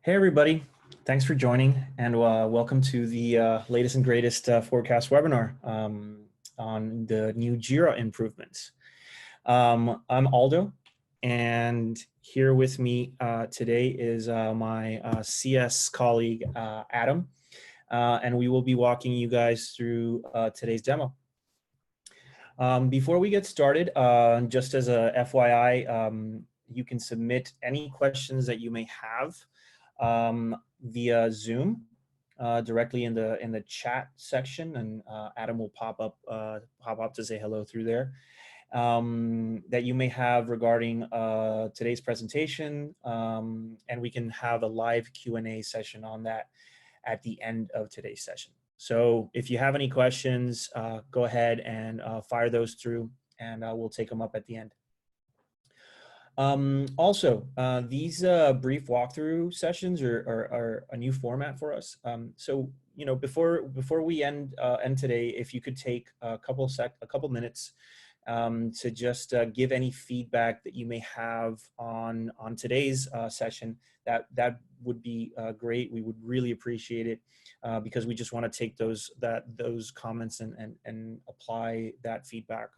Hey everybody, thanks for joining and welcome to the latest and greatest forecast webinar on the new Jira improvements. I'm Aldo, and here with me today is my CS colleague Adam, and we will be walking you guys through today's demo. Before we get started, just as a FYI, you can submit any questions that you may have via Zoom directly in the chat section, and Adam will pop up to say hello through there. That you may have regarding today's presentation, and we can have a live Q&A session on that at the end of today's session. So if you have any questions, go ahead and fire those through, and we'll take them up at the end. Also, these brief walkthrough sessions are a new format for us. So, you know, before we end today, if you could take a couple minutes to just give any feedback that you may have on today's session, that would be great. We would really appreciate it because we just want to take those comments and apply that feedback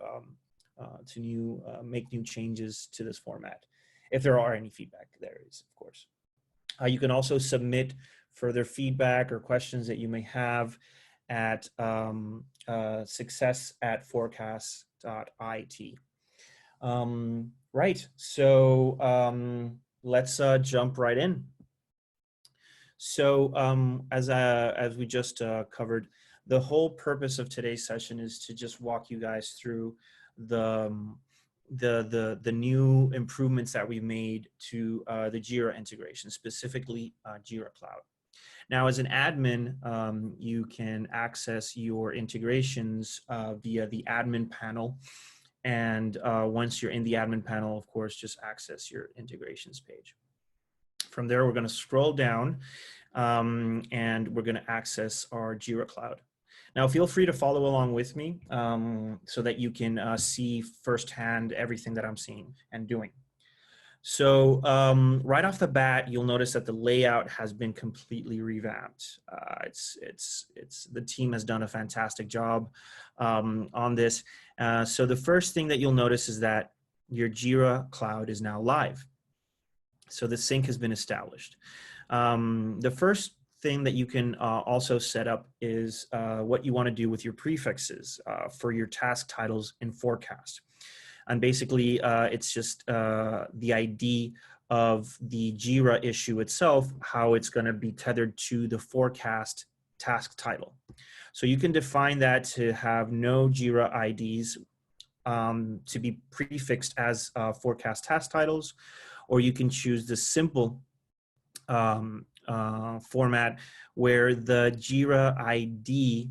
to make new changes to this format, if there are any feedback. There is, of course. You can also submit further feedback or questions that you may have at success@forecast.it. Right, so let's jump right in. So as we just covered, the whole purpose of today's session is to just walk you guys through the new improvements that we made to the Jira integration, specifically Jira Cloud. Now, as an admin, you can access your integrations via the admin panel. And once you're in the admin panel, of course, just access your integrations page. From there, we're going to scroll down and we're going to access our Jira Cloud. Now, feel free to follow along with me so that you can see firsthand everything that I'm seeing and doing. So right off the bat, you'll notice that the layout has been completely revamped. The team has done a fantastic job on this. So the first thing that you'll notice is that your Jira Cloud is now live. So the sync has been established. The first thing that you can also set up is what you want to do with your prefixes for your task titles in Forecast. And basically, it's just the ID of the Jira issue itself, how it's going to be tethered to the Forecast task title. So you can define that to have no Jira IDs to be prefixed as Forecast task titles, or you can choose the simple format where the Jira ID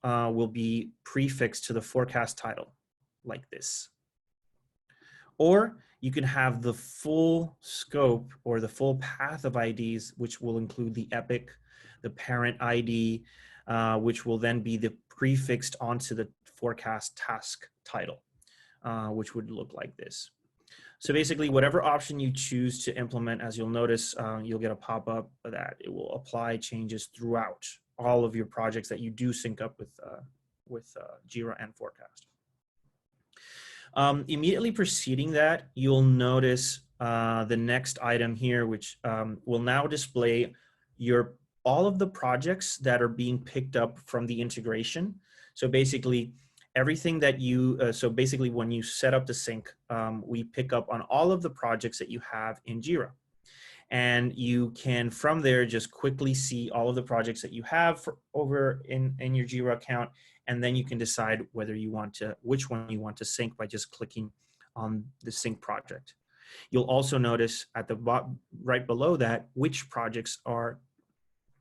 will be prefixed to the Forecast title, like this. Or you can have the full scope or the full path of IDs, which will include the epic, the parent ID, which will then be the prefixed onto the Forecast task title, which would look like this. So basically, whatever option you choose to implement, as you'll notice, you'll get a pop-up that it will apply changes throughout all of your projects that you do sync up with Jira and Forecast. Immediately preceding that, you'll notice the next item here, which will now display all of the projects that are being picked up from the integration. So basically, everything that basically when you set up the sync, we pick up on all of the projects that you have in Jira. And you can, from there, just quickly see all of the projects that you have over in your Jira account, and then you can decide whether you want to, which one you want to sync by just clicking on the sync project. You'll also notice at the right below that which projects are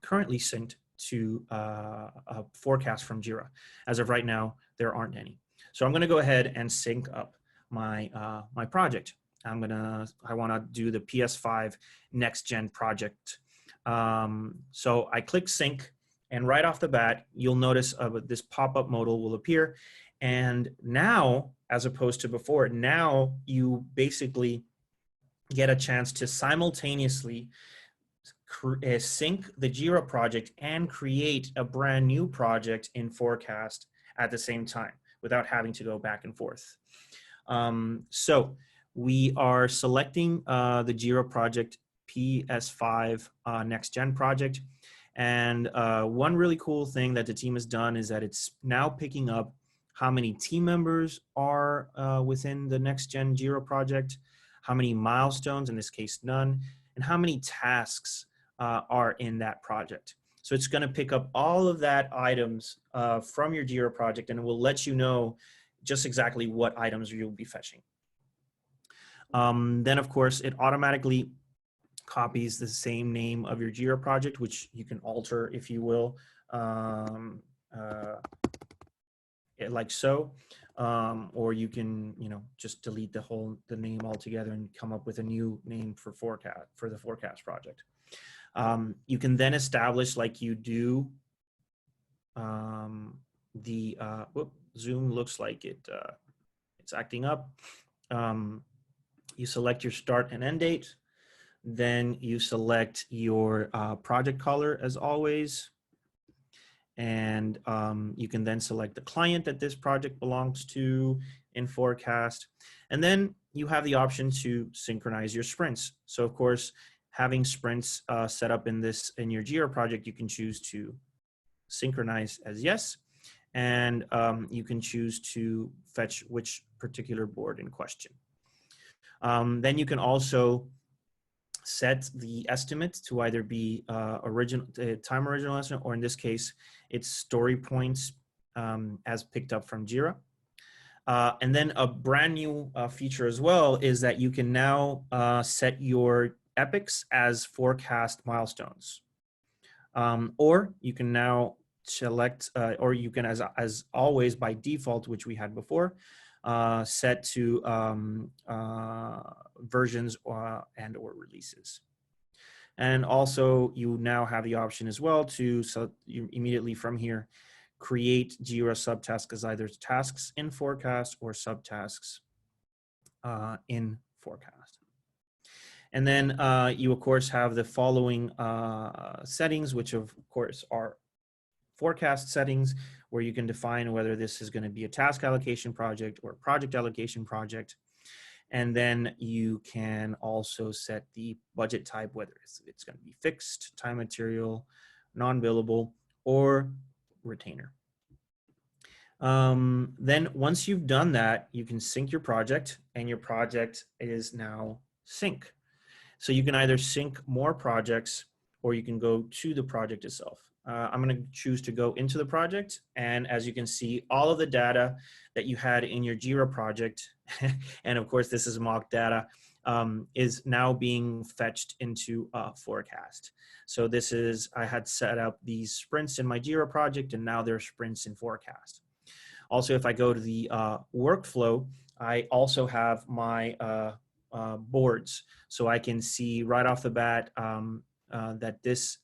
currently synced to a Forecast from Jira. As of right now, there aren't any. So I'm going to go ahead and sync up my my project. I want to do the PS5 next gen project. So I click sync, and right off the bat, you'll notice this pop-up modal will appear. And now, as opposed to before, now you basically get a chance to simultaneously sync the Jira project and create a brand new project in Forecast at the same time without having to go back and forth. So we are selecting the Jira project PS5 Next Gen project. And one really cool thing that the team has done is that it's now picking up how many team members are within the Next Gen Jira project, how many milestones, in this case none, and how many tasks are in that project. So it's going to pick up all of that items from your Jira project, and it will let you know just exactly what items you'll be fetching. Then, of course, it automatically copies the same name of your Jira project, which you can alter, if you will, like so, or you can, just delete the name altogether and come up with a new name for the forecast project. You can then establish, like you do, Zoom looks like it's acting up. You select your start and end date. Then you select your project color as always. And you can then select the client that this project belongs to in Forecast. And then you have the option to synchronize your sprints. So of course, having sprints set up in your Jira project, you can choose to synchronize as yes. And you can choose to fetch which particular board in question. Then you can also set the estimate to either be time original estimate, or in this case, it's story points as picked up from Jira. And then a brand new feature as well is that you can now set your epics as forecast milestones. Or you can now select, or you can, as always by default, which we had before, set to versions and or releases. And also you now have the option as well to, so you immediately from here, create Jira subtasks as either tasks in Forecast or subtasks in Forecast. And then you of course have the following settings, which of course are Forecast settings, where you can define whether this is going to be a task allocation project or a project allocation project. And then you can also set the budget type, whether it's going to be fixed, time material, non-billable, or retainer. Then once you've done that, you can sync your project, and your project is now sync. So you can either sync more projects, or you can go to the project itself. I'm going to choose to go into the project, and as you can see, all of the data that you had in your Jira project, and of course this is mock data, is now being fetched into Forecast. So this is, I had set up these sprints in my Jira project, and now they're sprints in Forecast. Also, if I go to the workflow, I also have my boards, so I can see right off the bat that this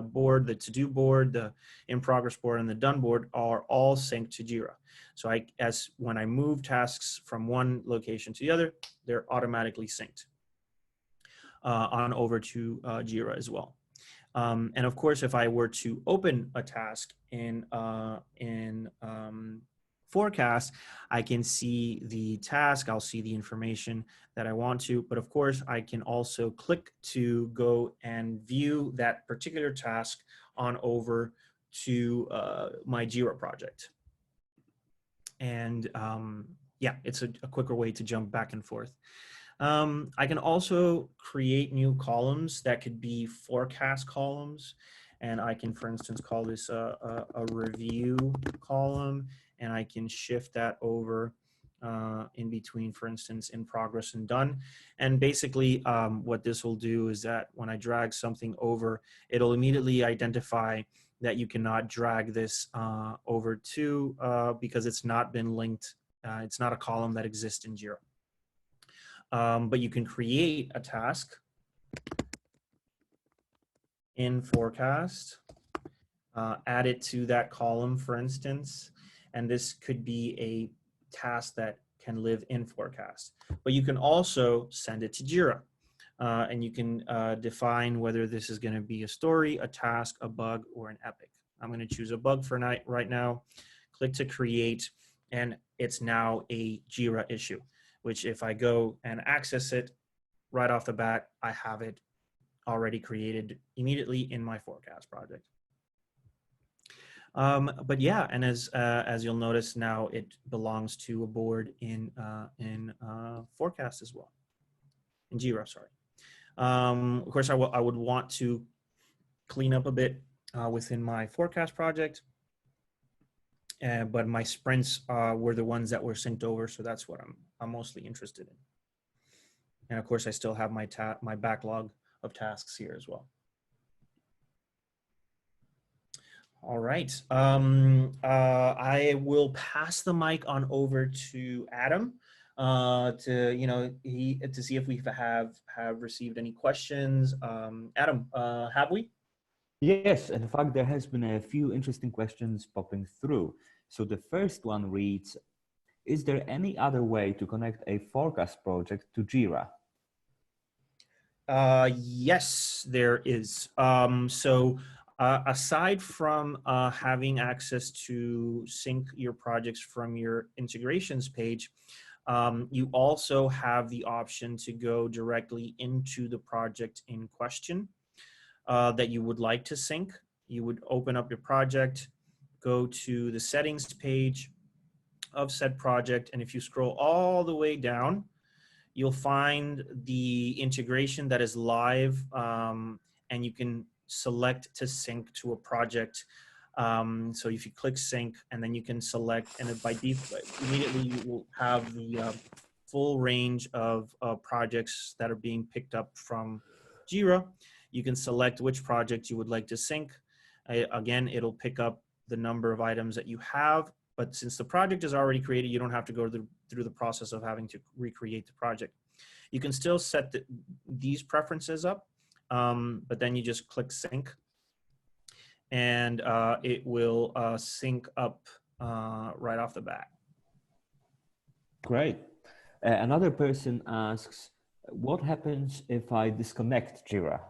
board, the to-do board, the in-progress board, and the done board are all synced to Jira. So when I move tasks from one location to the other, they're automatically synced on over to Jira as well. And of course, if I were to open a task in Forecast, I can see the task, I'll see the information that I want to, but of course I can also click to go and view that particular task on over to my Jira project. And yeah, it's a quicker way to jump back and forth. I can also create new columns that could be Forecast columns, and I can, for instance, call this a review column, and I can shift that over in between, for instance, in progress and done. And basically what this will do is that when I drag something over, it'll immediately identify that you cannot drag this over to because it's not been linked. It's not a column that exists in Jira. But you can create a task in Forecast, add it to that column, for instance, and this could be a task that can live in Forecast. But you can also send it to Jira. and you can define whether this is going to be a story, a task, a bug, or an epic. I'm going to choose a bug for right now, click to create, and it's now a Jira issue, which if I go and access it right off the bat, I have it already created immediately in my forecast project. But yeah, and as you'll notice now, it belongs to a board in forecast as well, in Jira, sorry. Of course, I would want to clean up a bit within my forecast project, but my sprints were the ones that were synced over, so that's what I'm mostly interested in. And of course, I still have my backlog of tasks here as well. All right, I will pass the mic on over to Adam to see if we have received any questions. Adam, have we? Yes, in fact, there has been a few interesting questions popping through. So the first one reads, is there any other way to connect a forecast project to Jira? Yes, there is. Aside from having access to sync your projects from your integrations page, you also have the option to go directly into the project in question that you would like to sync. You would open up your project, go to the settings page of said project, and if you scroll all the way down, you'll find the integration that is live, and you can select to sync to a project. So if you click sync, and then you can select, and by default, immediately you will have the full range of projects that are being picked up from Jira. You can select which project you would like to sync. Again, it'll pick up the number of items that you have, but since the project is already created, you don't have to go through the process of having to recreate the project. You can still set these preferences up, but then you just click sync, and it will sync up right off the bat. Great. Another person asks, what happens if I disconnect Jira?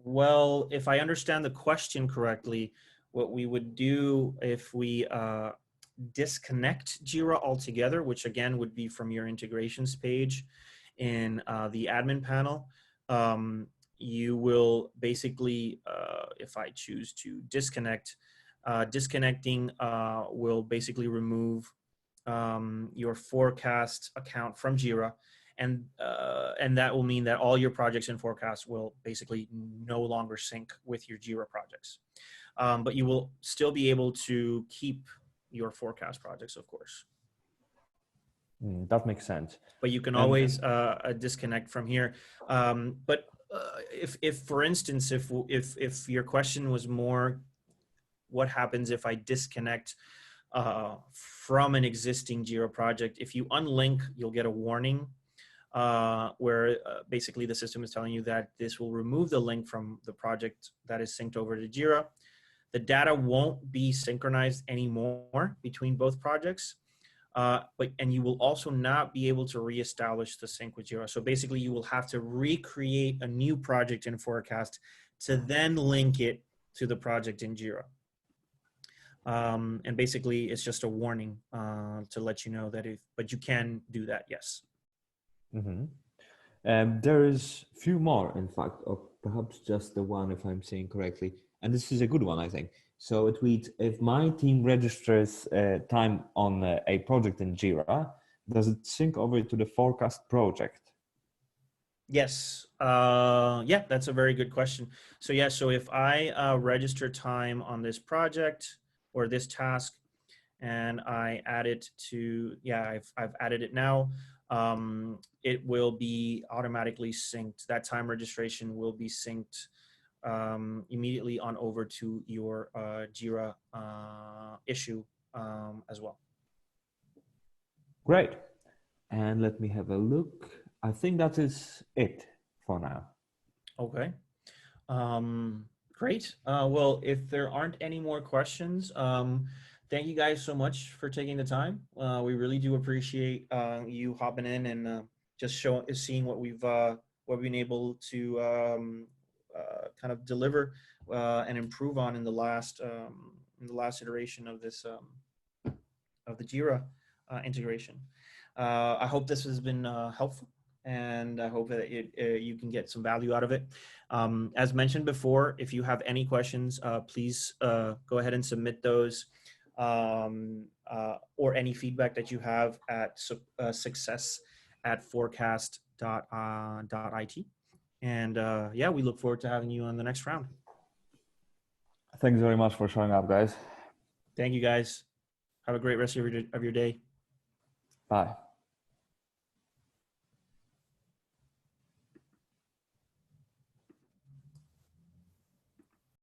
Well, if I understand the question correctly, what we would do if we disconnect Jira altogether, which again would be from your integrations page in the admin panel, you will basically, if I choose to disconnect, disconnecting will basically remove your forecast account from Jira, and that will mean that all your projects in forecast will basically no longer sync with your Jira projects. But you will still be able to keep your forecast projects, of course. That makes sense. But you can always disconnect from here. But if for instance, if your question was more, what happens if I disconnect from an existing Jira project? If you unlink, you'll get a warning where basically the system is telling you that this will remove the link from the project that is synced over to Jira. The data won't be synchronized anymore between both projects, and you will also not be able to reestablish the sync with Jira. So basically you will have to recreate a new project in Forecast to then link it to the project in Jira. And basically it's just a warning to let you know that but you can do that, yes. Mm-hmm. There is few more, in fact, or perhaps just the one, if I'm saying correctly. And this is a good one, I think. So it reads, if my team registers time on a project in Jira, does it sync over to the forecast project? Yes. Yeah, that's a very good question. So yeah, so if I register time on this project or this task, and I add it to, yeah, I've added it now, it will be automatically synced. That time registration will be synced immediately on over to your Jira issue as well. Great. And let me have a look. I think that is it for now. Okay. Great. Well, if there aren't any more questions, thank you guys so much for taking the time. We really do appreciate you hopping in and just seeing what we've been able to kind of deliver and improve on in the last iteration of this of the Jira integration. I hope this has been helpful, and I hope that you can get some value out of it. As mentioned before, if you have any questions, please go ahead and submit those, or any feedback that you have at success@forecast.it. And yeah, we look forward to having you on the next round. Thanks very much for showing up, guys. Thank you, guys. Have a great rest of your day. Bye.